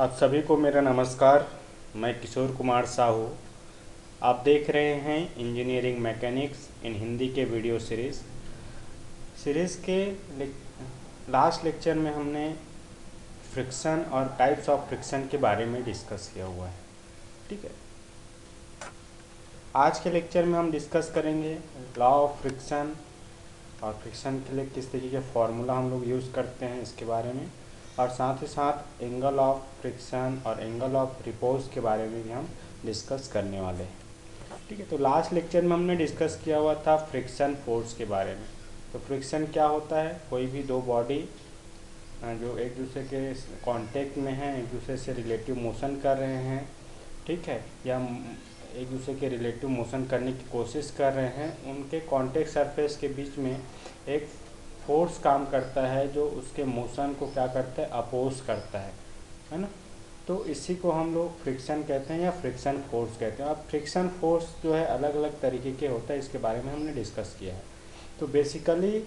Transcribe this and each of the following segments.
आप सभी को मेरा नमस्कार। मैं किशोर कुमार साहू। आप देख रहे हैं इंजीनियरिंग मैकेनिक्स इन हिंदी के वीडियो सीरीज़ के लास्ट लेक्चर में हमने फ्रिक्शन और टाइप्स ऑफ फ्रिक्शन के बारे में डिस्कस किया हुआ है। ठीक है, आज के लेक्चर में हम डिस्कस करेंगे लॉ ऑफ फ्रिक्शन और फ्रिक्शन के लिए किस तरीके के फार्मूला हम लोग यूज़ करते हैं इसके बारे में, और साथ ही साथ एंगल ऑफ फ्रिक्शन और एंगल ऑफ रिपोज के बारे में भी हम डिस्कस करने वाले हैं। ठीक है, तो लास्ट लेक्चर में हमने डिस्कस किया हुआ था फ्रिक्शन फोर्स के बारे में। तो फ्रिक्शन क्या होता है? कोई भी दो बॉडी जो एक दूसरे के कांटेक्ट में हैं, एक दूसरे से रिलेटिव मोशन कर रहे हैं, ठीक है, या एक दूसरे के रिलेटिव मोशन करने की कोशिश कर रहे हैं, उनके कांटेक्ट सरफेस के बीच में एक फोर्स काम करता है जो उसके मोशन को क्या करता है, अपोज करता है ना। तो इसी को हम लोग फ्रिक्शन कहते हैं या फ्रिक्शन फोर्स कहते हैं। अब फ्रिक्शन फोर्स जो है अलग अलग तरीके के होता है, इसके बारे में हमने डिस्कस किया है। तो बेसिकली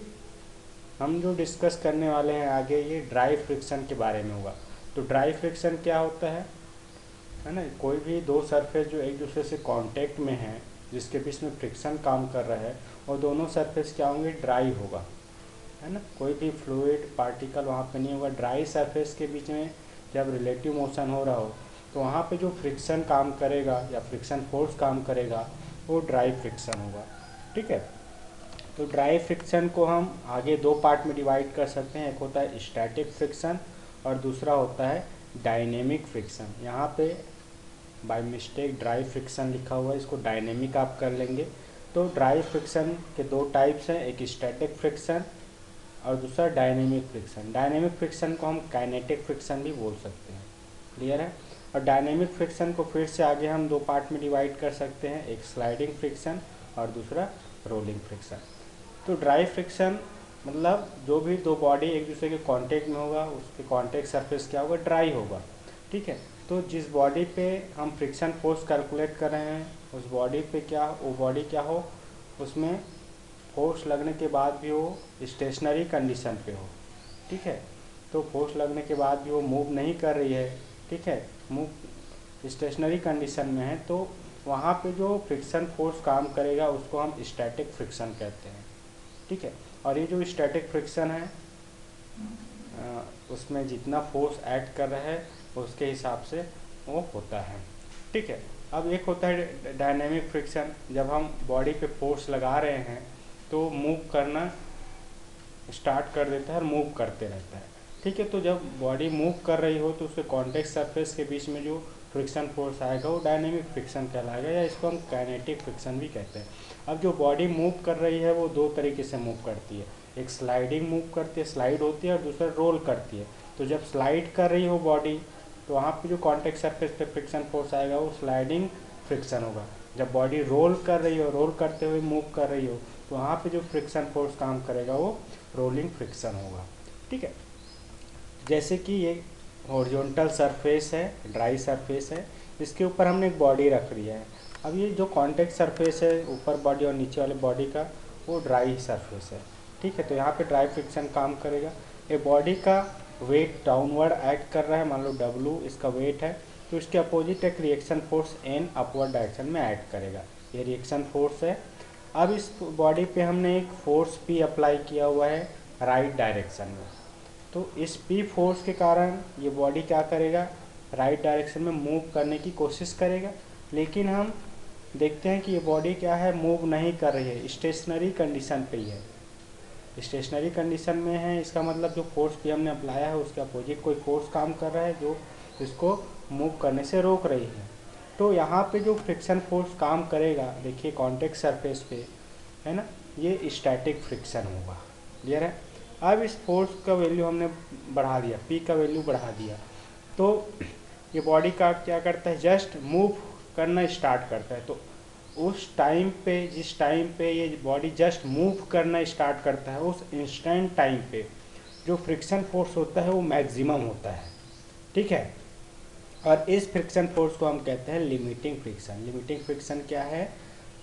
हम जो डिस्कस करने वाले हैं आगे, ये ड्राई फ्रिक्शन के बारे में होगा। तो ड्राई फ्रिक्शन क्या होता है ना, कोई भी दो सरफेस जो एक दूसरे से कांटेक्ट में हैं, जिसके बीच में फ्रिक्शन काम कर रहा है, और दोनों सरफेस क्या होंगे, ड्राई होगा, है ना। कोई भी फ्लूइड पार्टिकल वहाँ पे नहीं होगा। ड्राई सरफेस के बीच में जब रिलेटिव मोशन हो रहा हो तो वहाँ पे जो फ्रिक्शन काम करेगा या फ्रिक्शन फोर्स काम करेगा वो ड्राई फ्रिक्शन होगा। ठीक है, तो ड्राई फ्रिक्शन को हम आगे दो पार्ट में डिवाइड कर सकते हैं। एक होता है स्टैटिक फ्रिक्शन और दूसरा होता है डायनेमिक फ्रिक्शन। यहाँ पे बाय मिस्टेक ड्राई फ्रिक्शन लिखा हुआ है, इसको डायनेमिक आप कर लेंगे। तो ड्राई फ्रिक्शन के दो टाइप्स हैं, एक स्टैटिक फ्रिक्शन और दूसरा डायनेमिक फ्रिक्शन। डायनेमिक फ्रिक्शन को हम काइनेटिक फ्रिक्शन भी बोल सकते हैं। क्लियर है। और डायनेमिक फ्रिक्शन को फिर से आगे हम दो पार्ट में डिवाइड कर सकते हैं, एक स्लाइडिंग फ्रिक्शन और दूसरा रोलिंग फ्रिक्शन। तो ड्राई फ्रिक्शन मतलब जो भी दो बॉडी एक दूसरे के कांटेक्ट में होगा, उसके कांटेक्ट सरफेस क्या होगा, ड्राई होगा। ठीक है, तो जिस बॉडी पे हम फ्रिक्शन फोर्स कैलकुलेट कर रहे हैं, उस बॉडी पे क्या, वो बॉडी क्या हो, उसमें फोर्स लगने के बाद भी वो स्टेशनरी कंडीशन पे हो। ठीक है, तो फोर्स लगने के बाद भी वो मूव नहीं कर रही है, ठीक है, मूव स्टेशनरी कंडीशन में है, तो वहाँ पे जो फ्रिक्शन फोर्स काम करेगा उसको हम स्टैटिक फ्रिक्शन कहते हैं। ठीक है, और ये जो स्टैटिक फ्रिक्शन है उसमें जितना फोर्स ऐड कर रहा है उसके हिसाब से वो होता है। ठीक है, अब एक होता है डायनेमिक फ्रिक्शन। जब हम बॉडी पे फोर्स लगा रहे हैं तो मूव करना स्टार्ट कर देता है और मूव करते रहता है। ठीक है, तो जब बॉडी मूव कर रही हो तो उसके कॉन्टेक्ट सरफेस के बीच में जो फ्रिक्शन फोर्स आएगा वो डायनेमिक फ्रिक्शन कहलाएगा, या इसको हम काइनेटिक फ्रिक्शन भी कहते हैं। अब जो बॉडी मूव कर रही है वो दो तरीके से मूव करती है, एक स्लाइडिंग मूव करती है, स्लाइड होती है, और दूसरा रोल करती है। तो जब स्लाइड कर रही हो बॉडी तो वहाँ पे जो कॉन्टेक्ट सरफेस पे फ्रिक्शन फोर्स आएगा वो स्लाइडिंग फ्रिक्शन होगा। जब बॉडी रोल कर रही हो, रोल करते हुए मूव कर रही हो, तो वहाँ पे जो फ्रिक्शन फोर्स काम करेगा वो रोलिंग फ्रिक्शन होगा। ठीक है, जैसे कि ये हॉरिजॉन्टल सरफेस है, ड्राई सरफेस है, इसके ऊपर हमने एक बॉडी रख लिया है। अब ये जो कॉन्टेक्ट सरफेस है ऊपर बॉडी और नीचे वाले बॉडी का, वो ड्राई सरफेस है। ठीक है, तो यहाँ पे ड्राई फ्रिक्शन काम करेगा। ये बॉडी का वेट डाउनवर्ड ऐड कर रहा है, मान लो W इसका वेट है, तो इसके अपोजिट एक reaction force N upward direction में ऐड करेगा। ये रिएक्शन फोर्स है। अब इस बॉडी पे हमने एक फोर्स P अप्लाई किया हुआ है राइट डायरेक्शन में। तो इस P फोर्स के कारण ये बॉडी क्या करेगा, राइट डायरेक्शन में मूव करने की कोशिश करेगा। लेकिन हम देखते हैं कि ये बॉडी क्या है, मूव नहीं कर रही है, स्टेशनरी कंडीशन पे ही है। स्टेशनरी कंडीशन में है, इसका मतलब जो फोर्स P हमने अप्लाया है उसके अपोजिट कोई फोर्स काम कर रहा है जो इसको मूव करने से रोक रही है। तो यहाँ पे जो फ्रिक्शन फोर्स काम करेगा, देखिए कॉन्टेक्ट सरफेस पे, है ना, ये स्टैटिक फ्रिक्शन होगा। क्लियर है। अब इस फोर्स का वैल्यू हमने बढ़ा दिया, P का वैल्यू बढ़ा दिया, तो ये बॉडी का क्या करता है, जस्ट मूव करना स्टार्ट करता है। तो उस टाइम पे, जिस टाइम पे ये बॉडी जस्ट मूव करना स्टार्ट करता है, उस इंस्टेंट टाइम पे जो फ्रिक्शन फोर्स होता है वो मैक्सिमम होता है। ठीक है, और इस फ्रिक्शन फोर्स को हम कहते हैं लिमिटिंग फ्रिक्शन। लिमिटिंग फ्रिक्शन क्या है,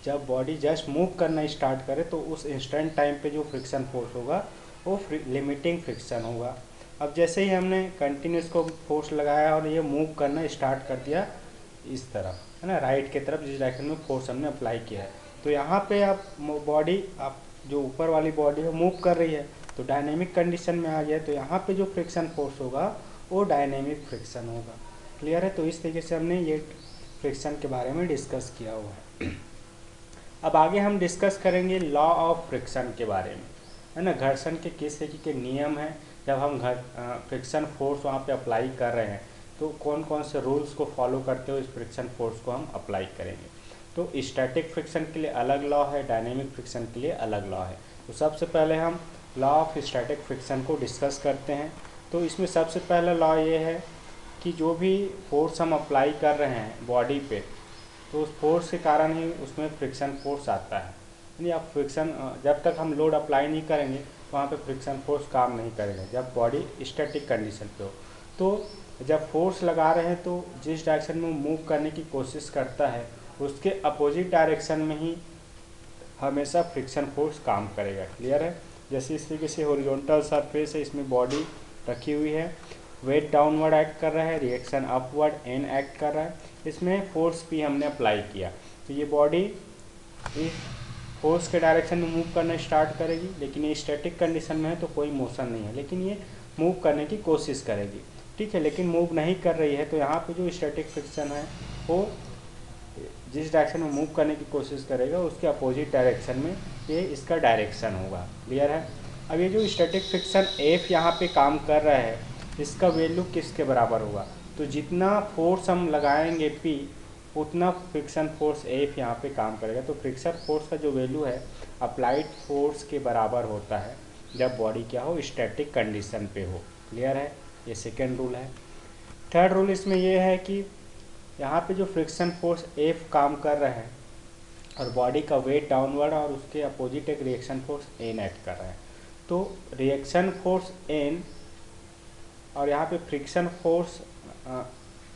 जब बॉडी जस्ट मूव करना स्टार्ट करे तो उस इंस्टेंट टाइम पे जो फ्रिक्शन फोर्स होगा वो लिमिटिंग फ्रिक्शन होगा। अब जैसे ही हमने कंटिन्यूस को फोर्स लगाया और ये मूव करना स्टार्ट कर दिया इस तरफ, है ना, राइट की तरफ, जिस डायरेक्शन में फोर्स हमने अप्लाई किया है, तो यहाँ पे आप बॉडी, आप जो ऊपर वाली बॉडी है मूव कर रही है, तो डायनेमिक कंडीशन में आ गया, तो यहाँ पे जो फ्रिक्शन फोर्स होगा वो डायनेमिक फ्रिक्शन होगा। क्लियर है? तो इस तरीके से हमने ये फ्रिक्शन के बारे में डिस्कस किया हुआ है। अब आगे हम डिस्कस करेंगे लॉ ऑफ फ्रिक्शन के बारे में, है ना, घर्षण के किस तरीके के नियम हैं, जब हम फ्रिक्शन फोर्स वहाँ पे अप्लाई कर रहे हैं तो कौन कौन से रूल्स को फॉलो करते हुए इस फ्रिक्शन फोर्स को हम अप्लाई करेंगे। तो स्टैटिक फ्रिक्शन के लिए अलग लॉ है, डायनेमिक फ्रिक्शन के लिए अलग लॉ है। तो सबसे पहले हम लॉ ऑफ स्टैटिक फ्रिक्शन को डिस्कस करते हैं। तो इसमें सबसे पहला लॉ ये है कि जो भी फोर्स हम अप्लाई कर रहे हैं बॉडी पे, तो उस फोर्स के कारण ही उसमें फ्रिक्शन फोर्स आता है। यानी आप फ्रिक्शन, जब तक हम लोड अप्लाई नहीं करेंगे वहाँ पे फ्रिक्शन फोर्स काम नहीं करेगा जब बॉडी स्टैटिक कंडीशन पे हो। तो जब फोर्स लगा रहे हैं तो जिस डायरेक्शन में मूव करने की कोशिश करता है उसके अपोजिट डायरेक्शन में ही हमेशा फ्रिक्शन फोर्स काम करेगा। क्लियर है? जैसे इस तरीके से हॉरिजॉन्टल सरफेस है, इसमें बॉडी रखी हुई है, वेट डाउनवर्ड एक्ट कर रहा है, रिएक्शन अपवर्ड एन एक्ट कर रहा है, इसमें फोर्स भी हमने अप्लाई किया, तो ये बॉडी इस फोर्स के डायरेक्शन में मूव करना स्टार्ट करेगी, लेकिन ये स्टैटिक कंडीशन में है तो कोई मोशन नहीं है, लेकिन ये मूव करने की कोशिश करेगी। ठीक है, लेकिन मूव नहीं कर रही है, तो यहाँ पे जो स्टैटिक फ्रिक्शन है वो जिस डायरेक्शन में मूव करने की कोशिश करेगा उसके अपोजिट डायरेक्शन में ये इसका डायरेक्शन होगा। क्लियर है? अब ये जो स्टैटिक फ्रिक्शन एफ यहाँ पे काम कर रहा है, इसका वैल्यू किसके बराबर होगा? तो जितना फोर्स हम लगाएंगे पी, उतना फ्रिक्शन फोर्स एफ यहाँ पे काम करेगा। तो फ्रिक्शन फोर्स का जो वैल्यू है अप्लाइड फोर्स के बराबर होता है जब बॉडी क्या हो, स्टैटिक कंडीशन पे हो। क्लियर है? ये सेकेंड रूल है। थर्ड रूल इसमें यह है कि यहाँ पे जो फ्रिक्शन फोर्स एफ काम कर रहा है और बॉडी का वेट डाउनवर्ड और उसके अपोजिट एक रिएक्शन फोर्स एन एक्ट कर रहा है, तो रिएक्शन फोर्स एन और यहाँ पे फ्रिक्शन फोर्स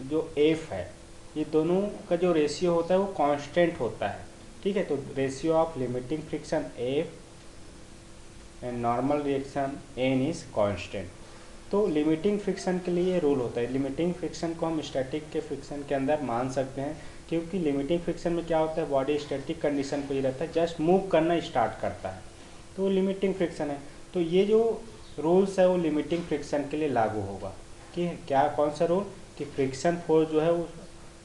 जो एफ है, ये दोनों का जो रेशियो होता है वो कांस्टेंट होता है। ठीक है, तो ratio of limiting friction F and normal reaction N is constant. तो लिमिटिंग फ्रिक्शन के लिए ये रूल होता है। लिमिटिंग फ्रिक्शन को हम स्टैटिक के फ्रिक्शन के अंदर मान सकते हैं, क्योंकि लिमिटिंग फ्रिक्शन में क्या होता है, बॉडी स्टैटिक कंडीशन पे ही रहता है, जस्ट मूव करना स्टार्ट करता है, तो लिमिटिंग फ्रिक्शन है। तो ये जो रूल्स है वो लिमिटिंग फ्रिक्शन के लिए लागू होगा कि क्या, कौन सा रूल, कि फ्रिक्शन फोर्स जो है उस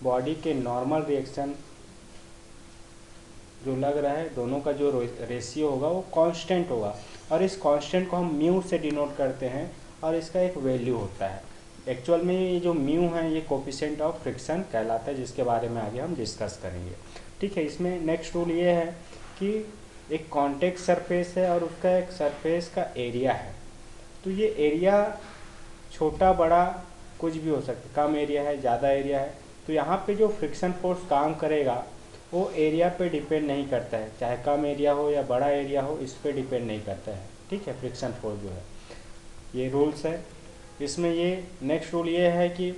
बॉडी के नॉर्मल रिएक्शन जो लग रहा है दोनों का जो रेशियो होगा वो कांस्टेंट होगा, और इस कांस्टेंट को हम म्यू से डिनोट करते हैं और इसका एक वैल्यू होता है। एक्चुअल में ये जो म्यू है ये कोफिशिएंट ऑफ फ्रिक्शन कहलाता है, जिसके बारे में आगे हम डिस्कस करेंगे। ठीक है, इसमें नेक्स्ट रूल ये है कि एक कॉन्टेक्ट सरफेस है और उसका एक सरफेस का एरिया है। तो ये एरिया छोटा बड़ा कुछ भी हो सकता है, कम एरिया है, ज़्यादा एरिया है, तो यहाँ पे जो फ्रिक्शन फोर्स काम करेगा वो एरिया पे डिपेंड नहीं करता है, चाहे कम एरिया हो या बड़ा एरिया हो, इस पे डिपेंड नहीं करता है। ठीक है, फ्रिक्शन फोर्स जो है, ये रूल्स है। इसमें ये नेक्स्ट रूल ये है कि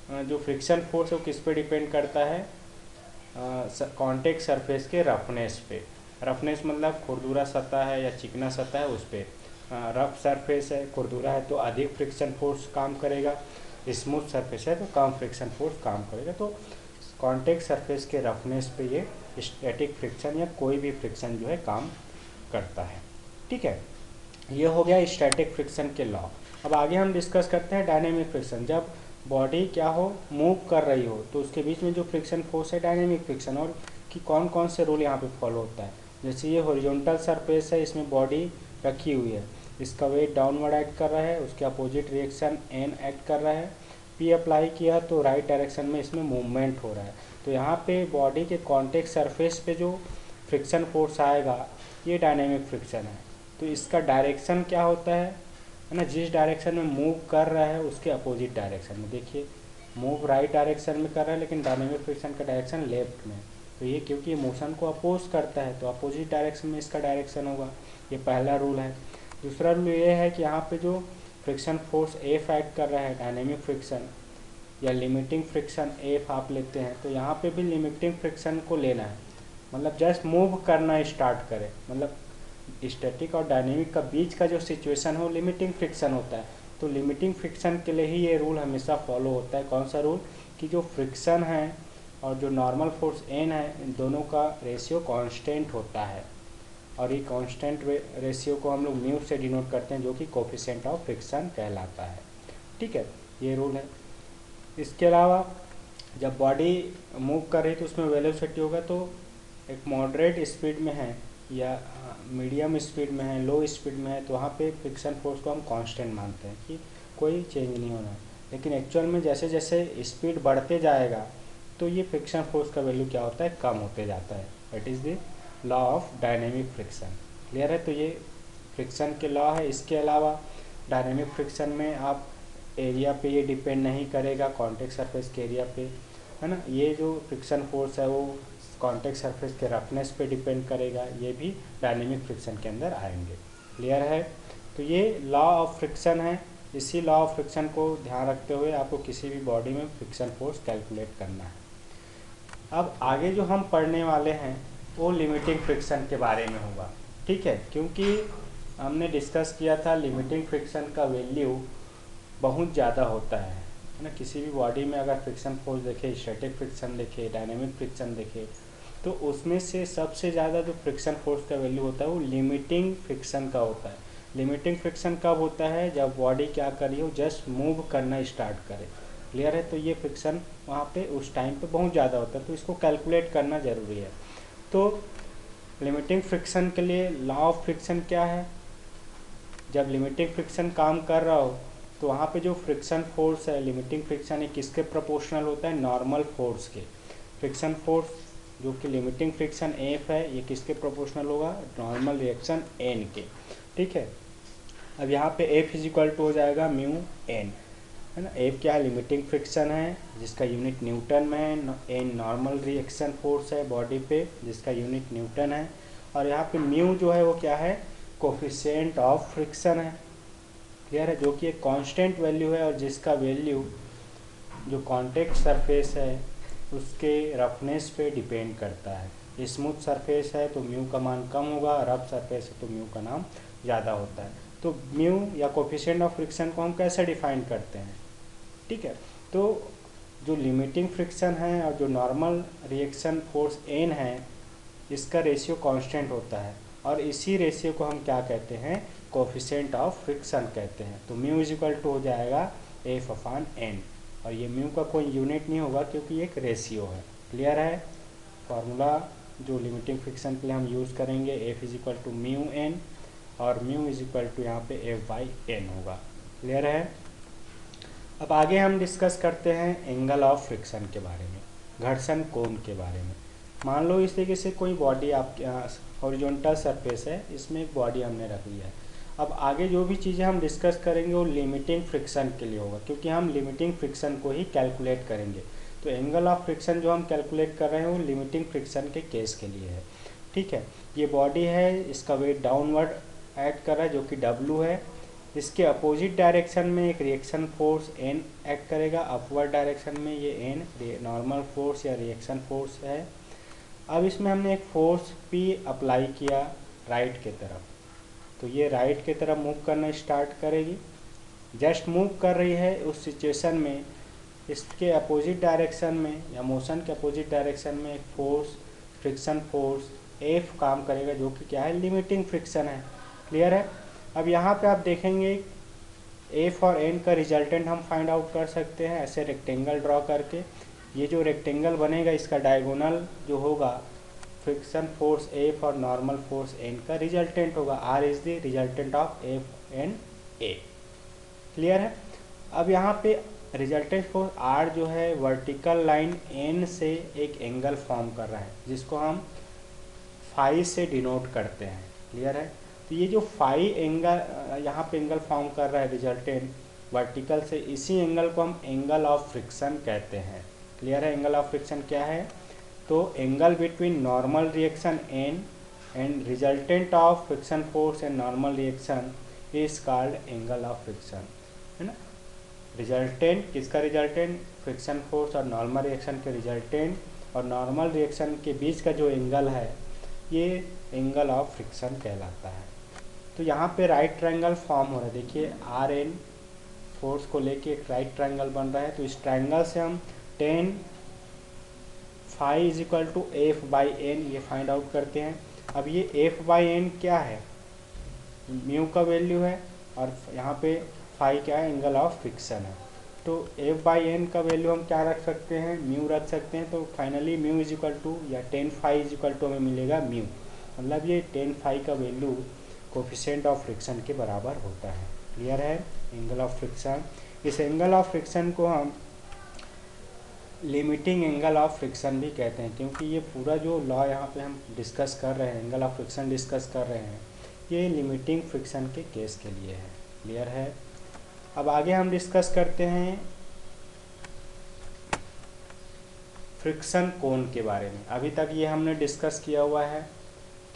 जो फ्रिक्शन फोर्स है वो किस पे डिपेंड करता है, कॉन्टेक्ट सरफेस के रफनेस पे। रफनेस मतलब खुरदुरा सतह है या चिकना सतह है उस पर। रफ सरफेस है, खुरदुरा है तो अधिक फ्रिक्शन फोर्स काम करेगा, स्मूथ सरफेस है तो कम फ्रिक्शन फोर्स काम करेगा। तो कॉन्टेक्ट सरफेस के रफनेस पे ये स्टैटिक फ्रिक्शन या कोई भी फ्रिक्शन जो है काम करता है। ठीक है, ये हो गया स्टैटिक फ्रिक्शन के लॉ। अब आगे हम डिस्कस करते हैं डायनेमिक फ्रिक्शन। जब बॉडी क्या हो, मूव कर रही हो, तो उसके बीच में जो फ्रिक्शन फोर्स है डायनेमिक फ्रिक्शन, और कि कौन कौन से रूल यहाँ पे फॉलो होता है। जैसे ये हॉरिजॉन्टल सरफेस है, इसमें बॉडी रखी हुई है, इसका वेट डाउनवर्ड एक्ट कर रहा है, उसके अपोजिट रिएक्शन एन एक्ट कर रहा है, पी अप्लाई किया तो राइट डायरेक्शन में इसमें मूवमेंट हो रहा है। तो यहाँ पे बॉडी के कॉन्टेक्ट सरफेस पे जो फ्रिक्शन फोर्स आएगा ये डायनेमिक फ्रिक्शन है। तो इसका डायरेक्शन क्या होता है ना, जिस डायरेक्शन में मूव कर रहा है उसके अपोजिट डायरेक्शन में। देखिए मूव राइट डायरेक्शन में कर रहा है लेकिन डायनेमिक फ्रिक्शन का डायरेक्शन लेफ्ट में, तो ये क्योंकि मोशन को अपोज करता है तो अपोजिट डायरेक्शन में इसका डायरेक्शन होगा। ये पहला रूल है। दूसरा रूल ये है कि यहाँ पे जो फ्रिक्शन फोर्स एफ एक्ट कर रहा है, डायनेमिक फ्रिक्शन या लिमिटिंग फ्रिक्शन एफ आप लेते हैं, तो यहाँ पे भी लिमिटिंग फ्रिक्शन को लेना है, मतलब जस्ट मूव करना स्टार्ट करे, मतलब स्टैटिक और डायनेमिक का बीच का जो सिचुएशन हो लिमिटिंग फ्रिक्शन होता है, तो लिमिटिंग फ्रिक्शन के लिए ही ये रूल हमेशा फॉलो होता है। कौन सा रूल? कि जो फ्रिक्शन है और जो नॉर्मल फोर्स एन है, इन दोनों का रेशियो कांस्टेंट होता है, और ये कांस्टेंट रेशियो को हम लोग म्यू से डिनोट करते हैं, जो कि कोफिशिएंट ऑफ फ्रिक्शन कहलाता है। ठीक है, ये रूल है। इसके अलावा जब बॉडी मूव कर रही है तो उसमें वेलोसिटी होगा, तो एक मॉडरेट स्पीड में है या मीडियम स्पीड में है, लो स्पीड में है, तो वहाँ पे फ्रिक्शन फोर्स को हम कांस्टेंट मानते हैं कि कोई चेंज नहीं होना है। लेकिन एक्चुअल में जैसे जैसे स्पीड बढ़ते जाएगा तो ये फ्रिक्शन फोर्स का वैल्यू क्या होता है? कम होते जाता है। It is the law of dynamic friction. Clear है? तो ये फ्रिक्शन के लॉ है। इसके अलावा डायनेमिक फ्रिक्शन में आप एरिया पे ये डिपेंड नहीं करेगा, कॉन्टैक्ट सरफेस के एरिया पे, है ना। ये जो फ्रिक्शन फोर्स है वो कॉन्टैक्ट सरफेस के रफनेस पे डिपेंड करेगा, ये भी डायनेमिक फ्रिक्शन के अंदर आएंगे। क्लियर है? तो ये लॉ ऑफ फ्रिक्शन है। इसी लॉ ऑफ फ्रिक्शन को ध्यान रखते हुए आपको किसी भी बॉडी में फ्रिक्शन फोर्स कैलकुलेट करना है। अब आगे जो हम पढ़ने वाले हैं वो लिमिटिंग फ्रिक्शन के बारे में होगा। ठीक है, क्योंकि हमने डिस्कस किया था लिमिटिंग फ्रिक्शन का वैल्यू बहुत ज़्यादा होता है ना। किसी भी बॉडी में अगर फ्रिक्शन फोर्स देखे, स्टैटिक फ्रिक्शन देखे, डायनेमिक फ्रिक्शन देखे, तो उसमें से सबसे ज़्यादा जो फ्रिक्शन फोर्स का वैल्यू होता है वो लिमिटिंग फ्रिक्शन का होता है। लिमिटिंग फ्रिक्शन कब होता है? जब बॉडी क्या करी हो, जस्ट मूव करना स्टार्ट करे। क्लियर है? तो ये फ्रिक्शन वहाँ पे उस टाइम पे बहुत ज़्यादा होता है, तो इसको कैलकुलेट करना ज़रूरी है। तो लिमिटिंग फ्रिक्शन के लिए लॉ ऑफ फ्रिक्शन क्या है? जब लिमिटिंग फ्रिक्शन काम कर रहा हो तो वहाँ पे जो फ्रिक्शन फोर्स है, लिमिटिंग फ्रिक्शन है, किसके प्रोपोर्शनल होता है? नॉर्मल फोर्स के। फ्रिक्शन फोर्स जो कि लिमिटिंग फ्रिक्शन एफ है, ये किसके प्रोपोर्शनल होगा? नॉर्मल रिएक्शन एन के। ठीक है, अब यहाँ पे एफ इज इक्वल टू हो जाएगा म्यू एन, है ना। एफ क्या है? लिमिटिंग फ्रिक्शन है जिसका यूनिट न्यूटन में है। एन नॉर्मल रिएक्शन फोर्स है बॉडी पे जिसका यूनिट न्यूटन है। और यहाँ पे म्यू जो है वो क्या है? कोफिशिएंट ऑफ फ्रिक्शन है। क्लियर है? जो कि एक कांस्टेंट वैल्यू है और जिसका वैल्यू जो कॉन्टैक्ट सरफेस है उसके रफनेस पे डिपेंड करता है। स्मूथ सरफेस है तो म्यू का मान कम होगा, रफ सरफेस है तो म्यू का नाम ज़्यादा होता है। तो म्यू या कोफिशिएंट ऑफ फ्रिक्शन को हम कैसे डिफाइन करते हैं? ठीक है, तो जो लिमिटिंग फ्रिक्शन है और जो नॉर्मल रिएक्शन फोर्स एन है, इसका रेशियो कांस्टेंट होता है और इसी रेशियो को हम क्या कहते हैं? कोफिशिएंट ऑफ फ्रिक्शन कहते हैं। तो म्यू इज इक्वल टू हो जाएगा एफ अपॉन एन, और ये म्यू का कोई यूनिट नहीं होगा क्योंकि ये एक रेशियो है। क्लियर है? फार्मूला जो लिमिटिंग फ्रिक्शन के लिए हम यूज़ करेंगे, F is equal to mu N, और म्यू इज इक्वल टू यहाँ पे एफ बाई एन होगा। क्लियर है? अब आगे हम डिस्कस करते हैं एंगल ऑफ फ्रिक्शन के बारे में, घर्षण कोण के बारे में। मान लो इस तरीके से कोई बॉडी आपके हॉरिजॉन्टल सरफेस है, इसमें एक बॉडी हमने रख लिया है। अब आगे जो भी चीज़ें हम डिस्कस करेंगे वो लिमिटिंग फ्रिक्शन के लिए होगा, क्योंकि हम लिमिटिंग फ्रिक्शन को ही कैलकुलेट करेंगे। तो एंगल ऑफ फ्रिक्शन जो हम कैलकुलेट कर रहे हैं वो लिमिटिंग फ्रिक्शन के केस के लिए है। ठीक है, ये बॉडी है, इसका वेट डाउनवर्ड एक्ट कर रहा है जो कि W है। इसके अपोजिट डायरेक्शन में एक रिएक्शन फोर्स N एक्ट करेगा, अपवर्ड डायरेक्शन में ये N नॉर्मल फोर्स या रिएक्शन फोर्स है। अब इसमें हमने एक फोर्स P अप्लाई किया राइट के तरफ, तो ये राइट की तरफ मूव करना स्टार्ट करेगी। जस्ट मूव कर रही है, उस सिचुएशन में इसके अपोजिट डायरेक्शन में या मोशन के अपोजिट डायरेक्शन में एक फोर्स, फ्रिक्शन फोर्स एफ काम करेगा जो कि क्या है? लिमिटिंग फ्रिक्शन है। क्लियर है? अब यहाँ पे आप देखेंगे एफ और एन का रिजल्टेंट हम फाइंड आउट कर सकते हैं ऐसे रेक्टेंगल ड्रॉ करके। ये जो रेक्टेंगल बनेगा इसका डायगोनल जो होगा फ्रिक्शन फोर्स एफ और नॉर्मल फोर्स एन का रिजल्टेंट होगा। R is the resultant of F and A. Clear है? अब यहाँ पे रिजल्टेंट फोर्स आर जो है वर्टिकल लाइन एन से एक एंगल फॉर्म कर रहा है जिसको हम फाई से डिनोट करते हैं। क्लियर है? तो ये जो फाई एंगल यहाँ पे एंगल फॉर्म कर रहा है रिजल्टेंट वर्टिकल से, इसी एंगल को हम एंगल ऑफ फ्रिक्शन कहते हैं। क्लियर है? एंगल ऑफ फ्रिक्शन क्या है? तो angle between normal reaction N and resultant of friction force and normal reaction is called angle of friction, है ना। रिजल्टेंट किसका? रिजल्टेंट फ्रिक्शन फोर्स और नॉर्मल रिएक्शन के रिजल्टेंट और नॉर्मल रिएक्शन के बीच का जो एंगल है ये एंगल ऑफ फ्रिक्शन कहलाता है। तो यहाँ पे राइट ट्रायंगल फॉर्म हो रहा है, देखिए आर एन फोर्स को लेके एक राइट ट्रायंगल बन रहा है, तो इस ट्रायंगल से हम tan phi is equal to F by N ये फाइंड आउट करते हैं। अब ये एफ बाई एन क्या है, म्यू का वैल्यू है, और यहाँ पे फाई क्या है, एंगल ऑफ फ्रिक्शन है। तो एफ बाई एन का वैल्यू हम क्या रख सकते हैं, म्यू रख सकते हैं। तो finally mu is equal to या tan phi is equal to हमें मिलेगा म्यू, मतलब ये टेन फाई का वैल्यू कोफिशिएंट ऑफ फ्रिक्शन के बराबर होता है। क्लियर है, एंगल ऑफ फ्रिक्शन। इस एंगल ऑफ फ्रिक्शन को हम लिमिटिंग एंगल ऑफ फ्रिक्शन भी कहते हैं, क्योंकि ये पूरा जो लॉ यहाँ पे हम डिस्कस कर रहे हैं, एंगल ऑफ फ्रिक्शन डिस्कस कर रहे हैं, ये लिमिटिंग फ्रिक्शन के केस के लिए है। क्लियर है। अब आगे हम डिस्कस करते हैं फ्रिक्शन कोण के बारे में। अभी तक ये हमने डिस्कस किया हुआ है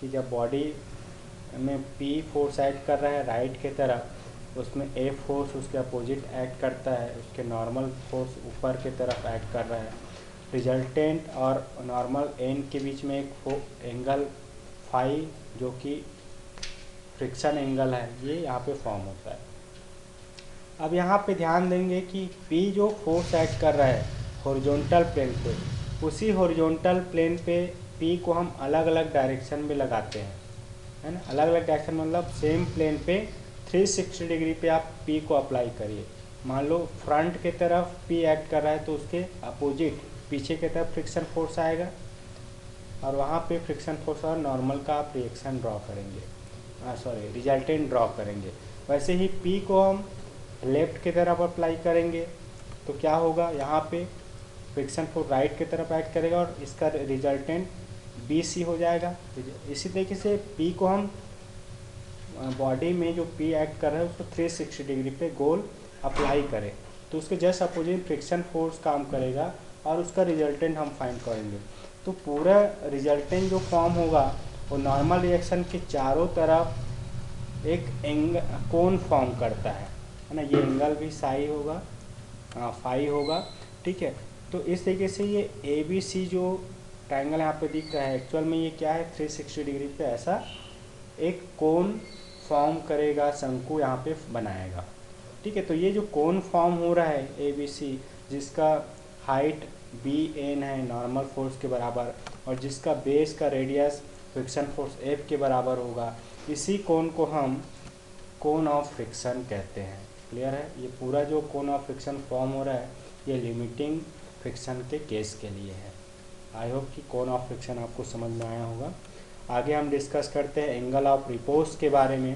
कि जब बॉडी में P फोर्स एक्ट कर रहा है राइट की तरफ, उसमें A फोर्स उसके अपोजिट एक्ट करता है, उसके नॉर्मल फोर्स ऊपर की तरफ एक्ट कर रहा है। रिजल्टेंट और नॉर्मल एन के बीच में एक एंगल फाई जो कि फ्रिक्शन एंगल है, ये यहाँ पे फॉर्म होता है। अब यहाँ पे ध्यान देंगे कि P जो फोर्स एक्ट कर रहा है हॉरिजॉन्टल प्लेन पे, उसी हॉरिजॉन्टल प्लेन पे P को हम अलग अलग डायरेक्शन में लगाते हैं, है ना। अलग अलग डायरेक्शन मतलब सेम प्लेन पे 360 डिग्री पे आप P को अप्लाई करिए। मान लो फ्रंट की तरफ P एक्ट कर रहा है, तो उसके अपोजिट पीछे की तरफ फ्रिक्शन फोर्स आएगा, और वहाँ पे फ्रिक्शन फोर्स और नॉर्मल का आप रिएक्शन ड्रॉ करेंगे, रिजल्टेंट ड्रॉ करेंगे। वैसे ही P को हम लेफ्ट की तरफ अप्लाई करेंगे, तो क्या होगा, यहाँ पे फ्रिक्शन फोर्स राइट की तरफ एक्ट करेगा और इसका रिजल्टेंट BC हो जाएगा। इसी तरीके से P को हम बॉडी में जो P एक्ट कर रहा है उसको 360 डिग्री पे गोल अप्लाई करें, तो उसके जस्ट अपोजिट फ्रिक्शन फोर्स काम करेगा और उसका रिजल्टेंट हम फाइंड करेंगे। तो पूरा रिजल्टेंट जो फॉर्म होगा वो नॉर्मल रिएक्शन के चारों तरफ एक कोण फॉर्म करता है ना। ये एंगल भी साई होगा, फाई होगा, ठीक है। तो इस तरीके से ये ABC जो ट्रायंगल यहाँ पे दिख रहा है, एक्चुअल में ये क्या है, 360 डिग्री पे ऐसा एक कोण फॉर्म करेगा, शंकु यहाँ पे बनाएगा, ठीक है। तो ये जो कोण फॉर्म हो रहा है ABC, जिसका हाइट BN है नॉर्मल फोर्स के बराबर, और जिसका बेस का रेडियस फ्रिक्शन फोर्स F के बराबर होगा, इसी कोण को हम कोण ऑफ फ्रिक्शन कहते हैं। क्लियर है। ये पूरा जो कोण ऑफ फ्रिक्शन फॉर्म हो रहा है ये लिमिटिंग फ्रिक्शन के केस के लिए है। आई होप कि कोण ऑफ फ्रिक्शन आपको समझ में आया होगा। आगे हम डिस्कस करते हैं एंगल ऑफ रिपोज के बारे में।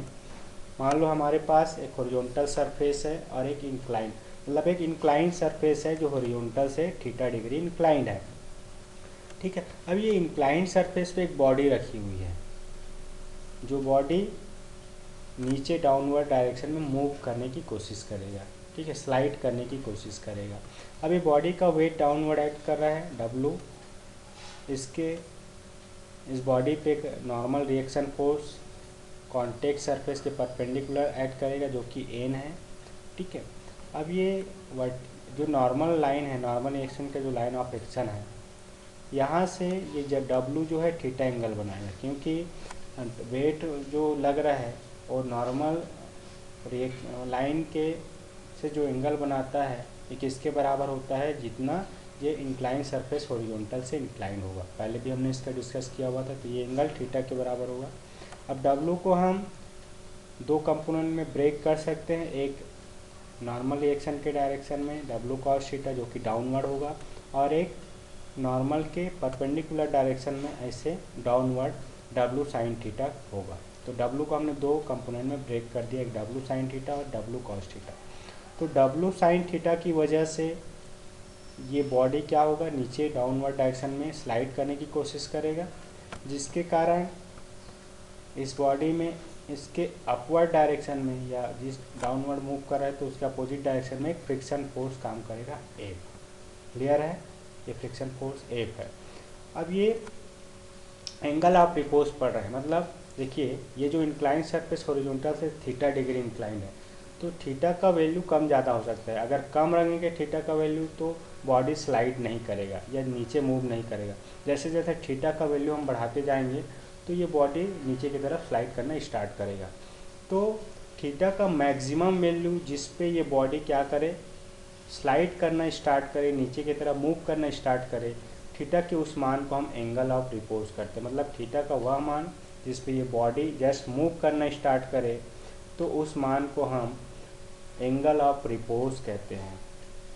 मान लो हमारे पास एक हॉरिजॉन्टल सरफेस है और एक इंक्लाइन, मतलब एक इंक्लाइंड सरफेस है जो हॉरिजॉन्टल से थीटा डिग्री इंक्लाइंड है, ठीक है। अब ये इंक्लाइंड सरफेस पे एक बॉडी रखी हुई है, जो बॉडी नीचे डाउनवर्ड डायरेक्शन में मूव करने की कोशिश करेगा, ठीक है, स्लाइड करने की कोशिश करेगा। अब ये बॉडी का वेट डाउनवर्ड एक्ट कर रहा है W, इस बॉडी पे एक normal reaction force contact surface के परपेंडिकुलर एक्ट करेगा जो कि N है, ठीक है। अब ये जो नॉर्मल लाइन है, नॉर्मल रिएक्शन का जो लाइन ऑफ एक्शन है, यहाँ से ये जब W जो है थीटा एंगल बनाएगा, क्योंकि वेट जो लग रहा है और नॉर्मल लाइन के से जो एंगल बनाता है ये किसके बराबर होता है, जितना ये इंक्लाइन सरफेस हॉरिजॉन्टल से इंक्लाइन होगा। पहले भी हमने इसका डिस्कस किया हुआ था, तो ये एंगल थीटा के बराबर होगा। अब W को हम दो कंपोनेंट में ब्रेक कर सकते हैं, एक नॉर्मल रिएक्शन के डायरेक्शन में W cos थीटा जो कि डाउनवर्ड होगा, और एक नॉर्मल के परपेंडिकुलर डायरेक्शन में ऐसे डाउनवर्ड W sin थीटा होगा। तो W को हमने दो कंपोनेंट में ब्रेक कर दिया, एक W sin थीटा और W cos थीटा। तो W sin थीटा की वजह से ये बॉडी क्या होगा, नीचे डाउनवर्ड डायरेक्शन में स्लाइड करने की कोशिश करेगा, जिसके कारण इस बॉडी में इसके अपवर्ड डायरेक्शन में या जिस डाउनवर्ड मूव कर रहा है तो उसके अपोजिट डायरेक्शन में एक फ्रिक्शन फोर्स काम करेगा F। क्लियर है, ये फ्रिक्शन फोर्स F है। अब ये एंगल ऑफ रिपोज पड़ रहा है, मतलब देखिए ये जो इंक्लाइन सरफेस हॉरिजॉन्टल से थीटा डिग्री इंक्लाइन है, तो थीटा का वैल्यू कम ज़्यादा हो सकता है। अगर कम रखेंगे थीटा का वैल्यू तो बॉडी स्लाइड नहीं करेगा या नीचे मूव नहीं करेगा। जैसे जैसे थीटा का वैल्यू हम बढ़ाते जाएंगे तो ये बॉडी नीचे की तरफ स्लाइड करना स्टार्ट करेगा। तो थीटा का मैक्सिमम वैल्यू जिस पे ये बॉडी क्या करे, स्लाइड करना स्टार्ट करे, नीचे की तरफ मूव करना स्टार्ट करे, थीटा के उस मान को हम एंगल ऑफ रिपोज करते हैं। मतलब थीटा का वह मान जिस पे ये बॉडी जस्ट मूव करना स्टार्ट करे, तो उस मान को हम एंगल ऑफ रिपोज कहते हैं।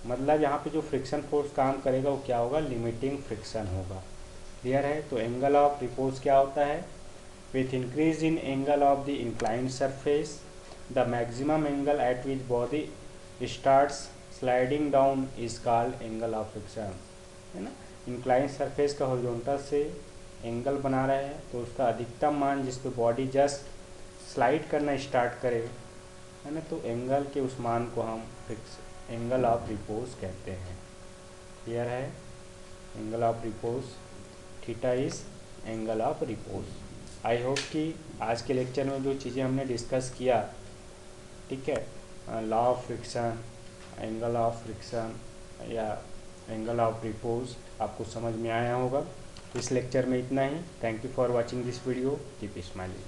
मतलब यहाँ पे जो फ्रिक्शन फोर्स काम करेगा वो क्या होगा, लिमिटिंग फ्रिक्शन होगा। क्लियर है। तो एंगल ऑफ रिपोज क्या होता है, with increase in angle of the inclined surface the maximum angle eight which body starts sliding down is called angle of friction, है ना। इंक्लाइंड सरफेस का हॉरिजॉन्टल से एंगल बना रहे हैं, तो उसका अधिकतम मान जिस पे बॉडी जस्ट स्लाइड करना स्टार्ट करे, है ना, तो एंगल के उस मान को हम फिक्स एंगल ऑफ रिपोज कहते हैं। क्लियर है। Angle of repose, theta is angle of repose. I hope कि आज के लेक्चर में जो चीज़ें हमने डिस्कस किया, ठीक है, law of friction, angle of friction या एंगल ऑफ रिपोज, आपको समझ में आया होगा। इस लेक्चर में इतना ही। Thank you for watching this video. Keep smiling.